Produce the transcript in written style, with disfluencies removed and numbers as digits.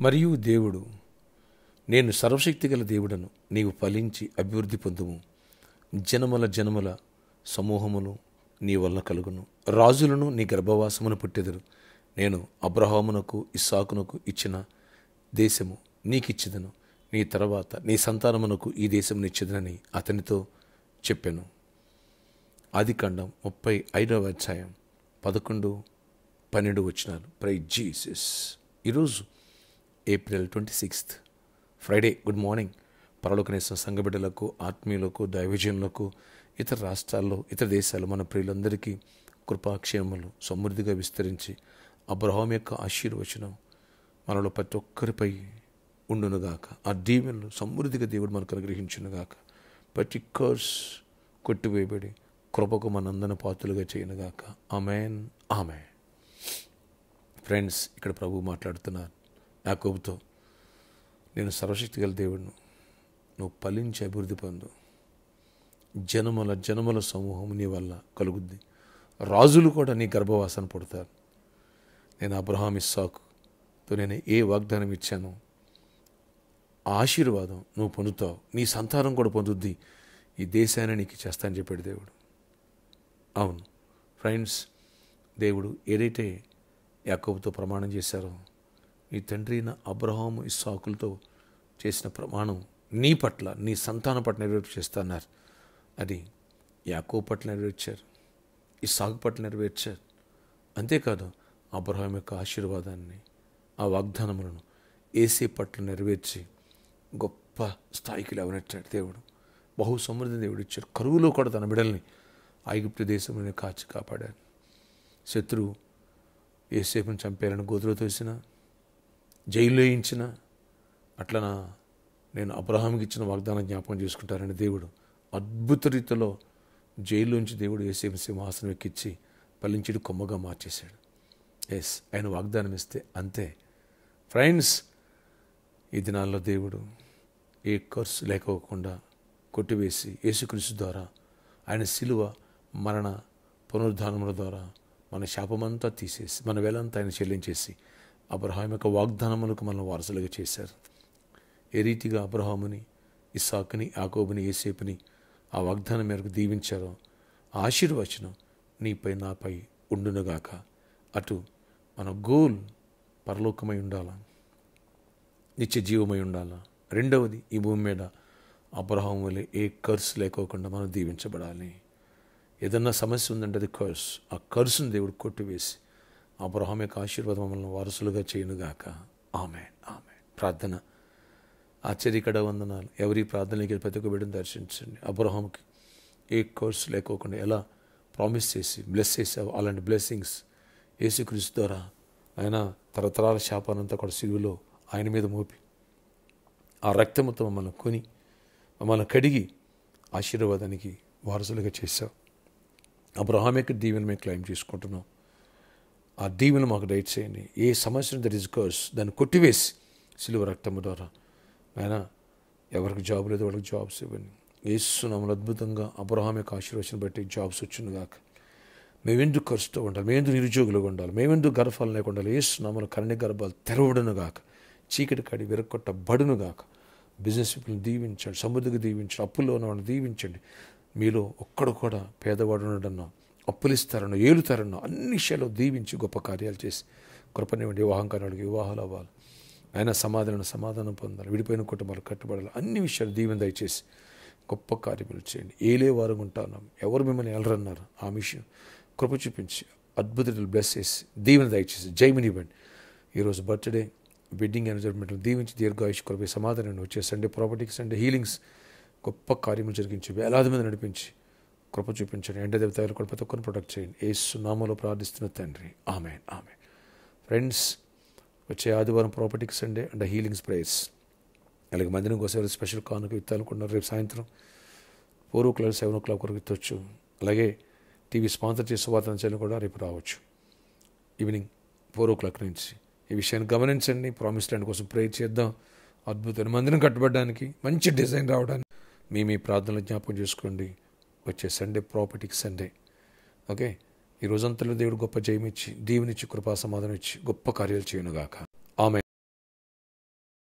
మరియు దేవుడు, నేను సర్వశక్తిగల దేవుడను, నీవు ఫలించి అభివృద్ధి పొందుము, జనముల జనముల సమూహమును నీ వలన కలుగును, రాజులను నీ గర్భవాసమును పుట్టెదరు, నేను అబ్రహామునకు ఇస్సాకునకు ఇచ్చిన దేశము నీకిచ్చిదను, నీ తర్వాత నీ సంతానమునకు ఈ దేశం నిచ్చిదనని అతనితో చెప్పాను. ఆదికాండం 35వ అధ్యాయం 11-12 వచనాలు. Praise Jesus. ఈరోజు ఏప్రిల్ 26 ఫ్రైడే. Good morning. పరలోకనేసిన సంఘ బిడ్డలకు, ఆత్మీయులకు, దైవజనులకు, ఇతర రాష్ట్రాల్లో, ఇతర దేశాలు మన ప్రియులందరికీ కృపాక్షేమములు సమృద్ధిగా విస్తరించి అబ్రహాం యొక్క ఆశీర్వచనం మనలో ప్రతి ఒక్కరిపై ఉండునుగాక. ఆ దీవెనలు సమృద్ధిగా దేవుడు మనకు అనుగ్రహించునుగాక. ప్రతి కర్స్ కొట్టివేయబడి కృపకు మనందరిని పాత్రలుగా చేయనుగాక. Amen, amen. ఫ్రెండ్స్, ఇక్కడ ప్రభు మాట్లాడుతున్నారు యాకోబుతో. నేను సర్వశక్తి గల దేవుడును, నువ్వు ఫలించి అభివృద్ధి పొందు, జనముల జనముల సమూహం నీ వల్ల కలుగుద్ది, రాజులు కూడా నీ గర్భవాసన పుడతారు. నేను అబ్రహాం ఇస్సాకుతో నేను ఏ వాగ్దానం ఇచ్చానో ఆ ఆశీర్వాదం నువ్వు పొందుతావు, నీ సంతానం కూడా పొందుద్ది, ఈ దేశాన్ని నీకు చేస్తానని చెప్పాడు దేవుడు. అవును ఫ్రెండ్స్, దేవుడు ఏదైతే యాకోబుతో ప్రమాణం చేశారో, నీ తండ్రి అయిన అబ్రహాము ఇస్సాకులతో చేసిన ప్రమాణం నీ పట్ల, నీ సంతానం పట్ల నెరవేర్పు చేస్తున్నారు. అది యాకోబు పట్ల నెరవేర్చారు, ఇస్సాకు పట్ల నెరవేర్చారు. అంతేకాదు, అబ్రహాం యొక్క ఆశీర్వాదాన్ని, ఆ వాగ్దానములను ఏసే పట్ల నెరవేర్చి గొప్ప స్థాయికి లేవనెత్తాడు దేవుడు. బహు సమృద్ధి దేవుడు ఇచ్చాడు. కరువులో కూడా తన బిడ్డల్ని ఐగుప్తు దేశంలోనే కాచి కాపాడాడు. శత్రువు యోసేపుని చంపేయాలని గోతులో తోసిన, జైల్లో వేయించిన, అట్లనా నేను అబ్రహాంకి ఇచ్చిన వాగ్దానం జ్ఞాపకం చేసుకుంటారని దేవుడు అద్భుత రీతిలో జైల్లోంచి దేవుడు యోసేపు సింహాసనం ఎక్కించి పల్లించిడి కొమ్మగా మార్చేశాడు. ఎస్, ఆయన వాగ్దానం ఇస్తే అంతే. ఫ్రెండ్స్, ఈ దినాల్లో దేవుడు ఏ కర్సు లేకోకుండా కొట్టివేసి యేసుక్రీస్తు ద్వారా, ఆయన శిలువ మరణ పునరుద్ధానముల ద్వారా మన శాపమంతా తీసేసి, మన వేలంతా ఆయన చెల్లించేసి అబ్రహాం యొక్క వాగ్దానములకు మనం వారసులుగా చేశారు. ఏ రీతిగా అబ్రహాముని, ఇస్సాకుని, యాకోబుని, యోసేపుని ఆ వాగ్దానం మేరకు దీవించారో, ఆ ఆశీర్వచనం నీపై నాపై ఉండునుగాక. అటు మన గోల్ పరలోకమై ఉండాలా, నిత్య జీవమై ఉండాలా. రెండవది, ఈ భూమి మీద అబ్రహాం వలె ఏ కర్సు లేకోకుండా మనం దీవించబడాలి. ఏదన్నా సమస్య ఉందంటే అది కర్స్. ఆ కర్సును దేవుడు కొట్టివేసి అబ్రహాం యొక్క ఆశీర్వాదం మమ్మల్ని వారసులుగా చేయనుగాక. Amen, amen. ప్రార్థన. ఆశ్చర్యకర వందనాలు. ఎవరి ప్రార్థనకి ప్రతి ఒక్క బిడ్డను దర్శించండి. అబ్రహాంకి ఏ కర్స్ లేకోకుండా ఎలా ప్రామిస్ చేసి బ్లెస్ చేసావు, అలాంటి బ్లెస్సింగ్స్ యేసుక్రీస్తు ద్వారా ఆయన తరతరాల శాపానంతా కూడా సిలువలో ఆయన మీద మోపి ఆ రక్తముతో మమ్మల్ని కొని మమ్మల్ని కడిగి ఆశీర్వాదానికి వారసులుగా చేశావు. అబ్రహాం యొక్క దీవెన మేము క్లైమ్ చేసుకుంటున్నాం. ఆ దీవెన మాకు దయచేయండి. ఏ సమస్యను దట్ ఈస్ కర్స్ దాన్ని కొట్టివేసి సిలువ రక్తము ద్వారా ఆయన ఎవరికి జాబ్ లేదు వాళ్ళకి జాబ్స్ ఇవ్వండి. యేసునామములో అద్భుతంగా అబ్రహాం యొక్క ఆశీర్వచనం బట్టి జాబ్స్ వచ్చిందిగాక. మేమెందుకు ఖర్చుతో ఉండాలి, మేమెందుకు నిరుద్యోగులుగా ఉండాలి, మేమెందుకు గర్భాలు లేకుండా ఉండాలి. యేసునామములో కరుణ గర్భాలు తెరవడును గాక, చీకటి కాడి విరగొట్టబడును గాక. బిజినెస్ పీపుల్ని దీవించండి, సమృద్ధిగా దీవించండి, అప్పుల్లో ఉన్న వాళ్ళని దీవించండి. మీలో ఒక్కడు కూడా పేదవాడు ఉండడన్నా, అప్పులు ఇస్తారన్నా, ఏలుతారన్నా, అన్ని విషయాల్లో దీవించి గొప్ప కార్యాలు చేసి కృపనివ్వండి. వివాహం కానివాడికి వివాహాలు అవ్వాలి, ఆయన సమాధానం పొందాలి, విడిపోయిన కుటుంబాలు కట్టుబడాలి. అన్ని విషయాలు దీవెన దయచేసి గొప్ప కార్యములు చేయండి. ఏలే వారం ఉంటున్నాం, ఎవరు మిమ్మల్ని ఎలరన్నారు ఆ విషయం కృప చూపించి అద్భుతాలు బ్లెస్ చేసి దీవెన దయచేసి జయమినివ్వండి. ఈరోజు బర్త్డే, వెడ్డింగ్ ఎంజాయ్మెంట్ దీవించి దీర్ఘాయుష్ కొరపై సమాధానం వచ్చే సండే ప్రాపర్టీకి, సండే హీలింగ్స్ గొప్ప కార్యములు జరిగించి వేలాది మంది నడిపించి కృప చూపించండి. ఎండ దేవతలు కూడా ప్రతి ఒక్కరిని ప్రొటెక్ట్ చేయండి. యేసు నామములో ప్రార్థిస్తున్న తండ్రి, ఆమెన్, ఆమెన్. ఫ్రెండ్స్, వచ్చే ఆదివారం ప్రాపర్టీకి సండే అండ్ హీలింగ్స్ ప్రేయర్స్, అలాగే మందిరం కోసం స్పెషల్ కానుక ఇవ్వాలనుకుంటున్నారు. రేపు సాయంత్రం 4 o'clock 7 o'clock వరకు ఇవ్వచ్చు. అలాగే టీవీ స్పాన్సర్ చేసే వాతావరణం కూడా రేపు రావచ్చు ఈవినింగ్ 4 o'clock నుంచి. ఈ విషయాన్ని గమనించండి. ప్రామిస్ ల్యాండ్ కోసం ప్రేయర్ చేద్దాం. అద్భుతమైన మందిరం కట్టబడడానికి, మంచి డిజైన్ రావడానికి మీ ప్రార్థనలు జ్ఞాపకం చేసుకోండి. వచ్చే సండే ప్రాపర్టీకి సండే. ఓకే, ఈ రోజంతలో దేవుడు గొప్ప జయమిచ్చి, దీవెనిచ్చి, కృపా సమాధానం ఇచ్చి గొప్ప కార్యాలు చేయనుగాక.